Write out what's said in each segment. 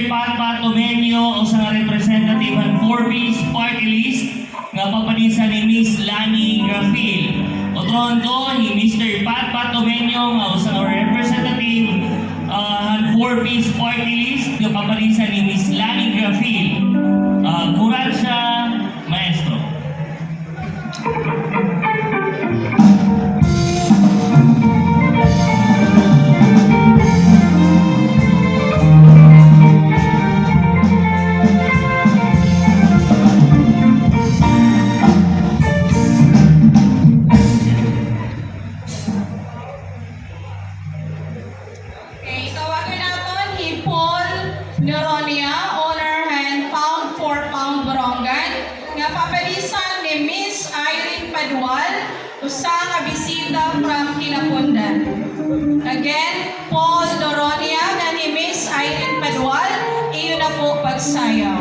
Pat Patomenyo o sa representative ng Forbes Party List nga papanisan ni Miss Lani Grafil. Otron ko ni Mr. Pat Patomenyo nga sa representative ng Forbes Party List nga papanisan ni Miss Lani Grafil. Kuransya, Maestro. Neuronia, owner and pound for pound Borongan, nga papalisan ni Miss Irene Padual, usa nga bisita from Kinapundan. Again, Paul Neuronia nga ni Miss Irene Padual, iyon na po pagsayaw.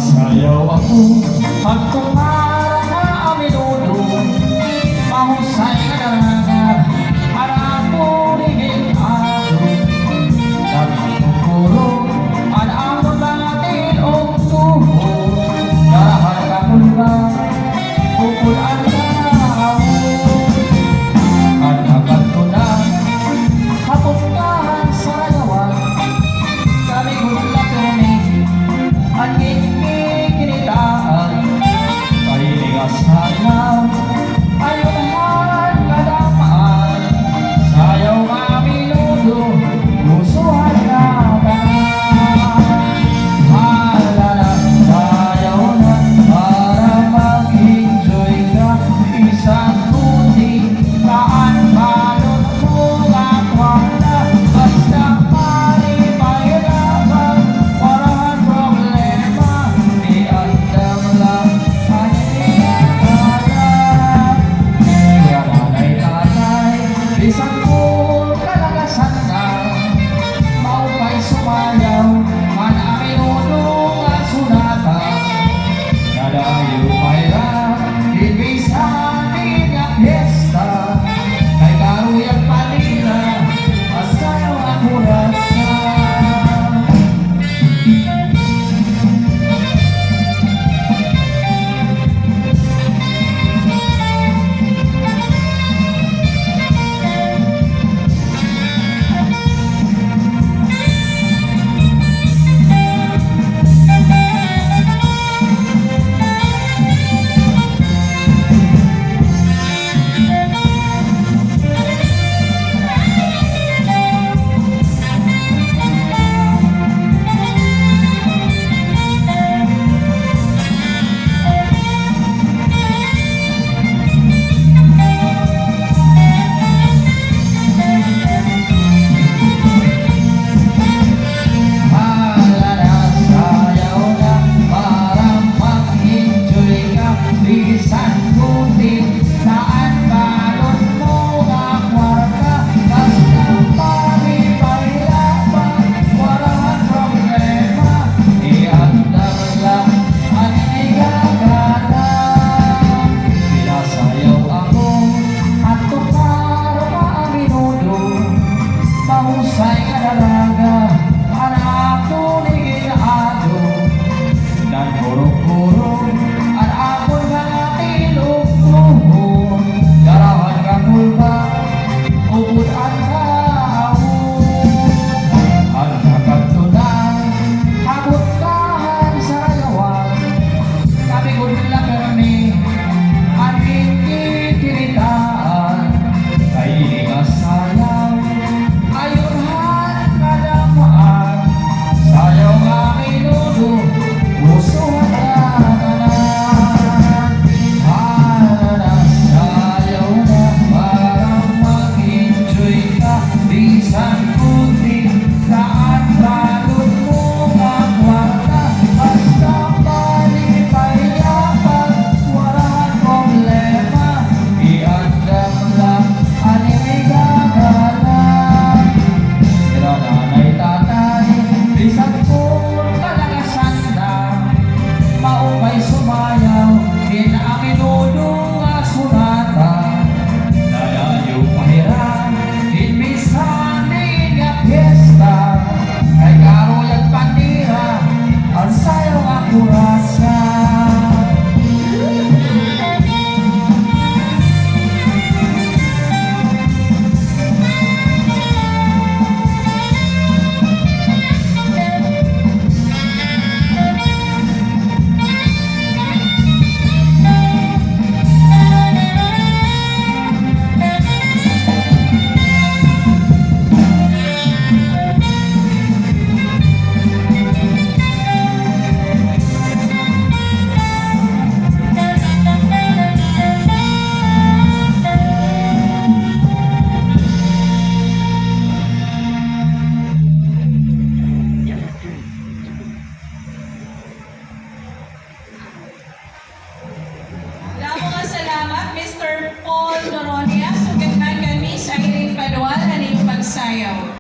Sayaw ako at kumara na aminudo, mahusay na daraga para purihin ako. Nagpupuro ang amon natin o tuho, dahil kapunta pupulaan na ako. At agad ko na kapuntahan sa yawan, sabi ko lang kami at kurasa